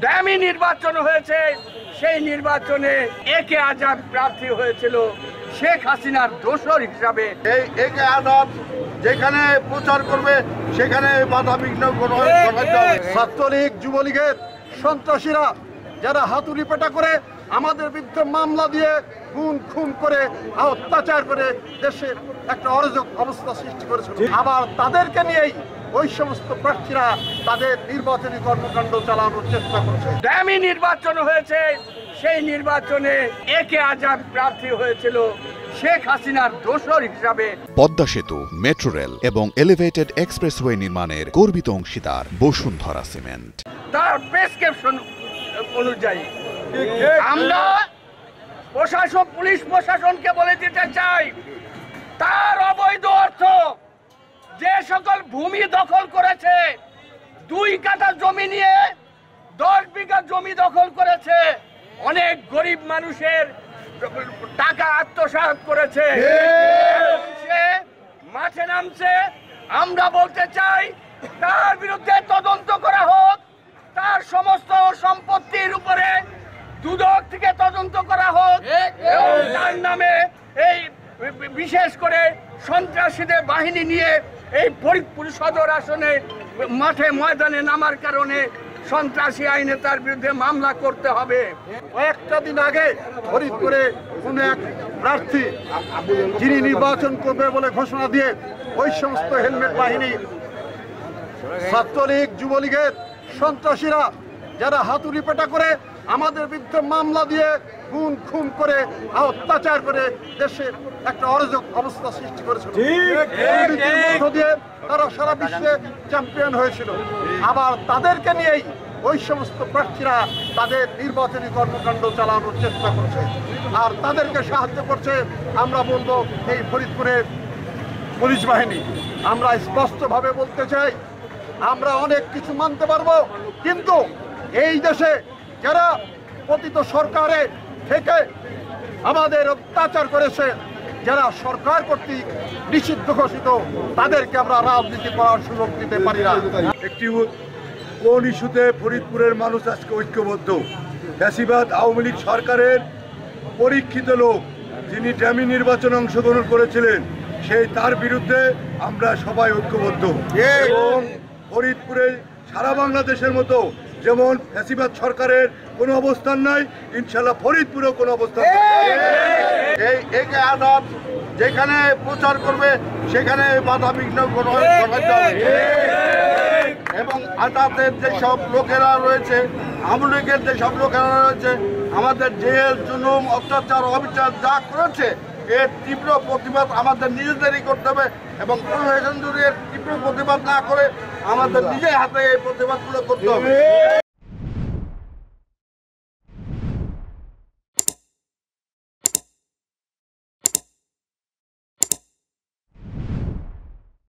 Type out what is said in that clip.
দামি নির্বাচন হয়েছে, সেই নির্বাচনে একে আজাদ প্রার্থী হয়েছিল শেখ হাসিনার দোসর হিসাবে। এই একে আজাদ যেখানে প্রচার করবে সেখানে বাধা বিঘ্ন ঘটাতে হবে। ছাত্রলীগ যুবলীগের সন্ত্রাসীরা যারা হাতুড়ি পেটা করে আমাদের বিরুদ্ধে মামলা দিয়ে খুন করে অত্যাচার করে দেশে একটা অরাজক অবস্থা সৃষ্টি করেছিল, আবার তাদেরকে নিয়েই ওই সমস্ত প্রার্থীরা তাদের নির্বাচনী কর্মকাণ্ড চালানোর চেষ্টা করছে। দামি নির্বাচন হয়েছে, সেই নির্বাচনে একে আজাদ প্রার্থী হয়েছিল শেখ হাসিনার দোসর হিসাবে। পদ্মা সেতু, মেট্রো রেল এবং এলিভেটেড এক্সপ্রেসওয়ে নির্মাণের গর্বিত অংশীদার বসুন্ধরা সিমেন্ট। তার প্রেসক্রিপশন অনুযায়ী আমরা পুলিশ প্রশাসনকে বলে দিতে চাই, তার অবৈধ অর্থ যে সকল ভূমি দখল করেছে, 2 কাঠা জমি নিয়ে 10 বিঘা জমি দখল করেছে, অনেক গরিব মানুষের টাকা আত্মসাৎ করেছে, সে মাঠে নামছে। আমরা বলতে চাই তার বিরুদ্ধে তদন্ত করা হোক, তার সমস্ত সম্পত্তির উপরে দুদক থেকে তদন্ত করা হোক এবং তার নামে এই বিশেষ করে সন্ত্রাসীদের বাহিনী নিয়ে এই ফরিদপুর সদর আসনে মাঠে ময়দানে নামার কারণে সন্ত্রাসী আইনে তার বিরুদ্ধে মামলা করতে হবে। কয়েকটা দিন আগে ফরিদপুরে কোন এক প্রার্থী যিনি নির্বাচন করবে বলে ঘোষণা দিয়ে ওই সমস্ত হেলমেট বাহিনী, ছাত্রলীগ যুবলীগের সন্ত্রাসীরা যারা হাতুড়ি পেটা করে আমাদের বিরুদ্ধে মামলা দিয়ে খুন করে অত্যাচার করে দেশে একটা অরাজক অবস্থা সৃষ্টি করেছিল, দিয়ে তারা সারা বিশ্বে চ্যাম্পিয়ন হয়েছিল, আবার তাদেরকে নিয়েই ওই সমস্ত প্রার্থীরা তাদের নির্বাচনী কর্মকাণ্ড চালানোর চেষ্টা করছে, আর তাদেরকে সাহায্য করছে আমরা বলবো এই ফরিদপুরের পুলিশ বাহিনী। আমরা স্পষ্টভাবে বলতে চাই, আমরা অনেক কিছু মানতে পারবো, কিন্তু এই দেশে যারা পতিত সরকারে থেকে আমাদের অত্যাচার করেছে, যারা সরকার কর্তৃক নিষিদ্ধ ঘোষিত, তাদেরকে আমরা রাজনীতি করার সুযোগ দিতে পারি না। একটি কোন ইস্যুতে ফরিদপুরের মানুষ আজকে ঐক্যবদ্ধ? ফ্যাসিবাদ আওয়ামী লীগ সরকারের পরীক্ষিত লোক যিনি ডামি নির্বাচনে অংশগ্রহণ করেছিলেন, সেই তার বিরুদ্ধে আমরা সবাই ঐক্যবদ্ধ। এবং ফরিদপুরে সারা বাংলাদেশের মতো যেমন ফ্যাসিবাদ সরকারের কোনো অবস্থান নাই, ইনশাল্লাহ ফরিদপুরেও কোনো অবস্থান নাই। এই একে আজাদ যেখানে প্রচার করবে সেখানে বাধা বিঘ্ন ঘটাতে হবে। এবং আজাদের যেসব লোকেরা রয়েছে, আওয়ামী লীগের যেসব লোকেরা রয়েছে, আমাদের জেল জুলুম অত্যাচার অবিচার যা করেছে, এর তীব্র প্রতিবাদ আমাদের নিজেদেরই করতে হবে এবং প্রশাসন যদি এর তীব্র প্রতিবাদ না করে আমাদের নিজের হাতে এই প্রতিবাদগুলো করতে হবে।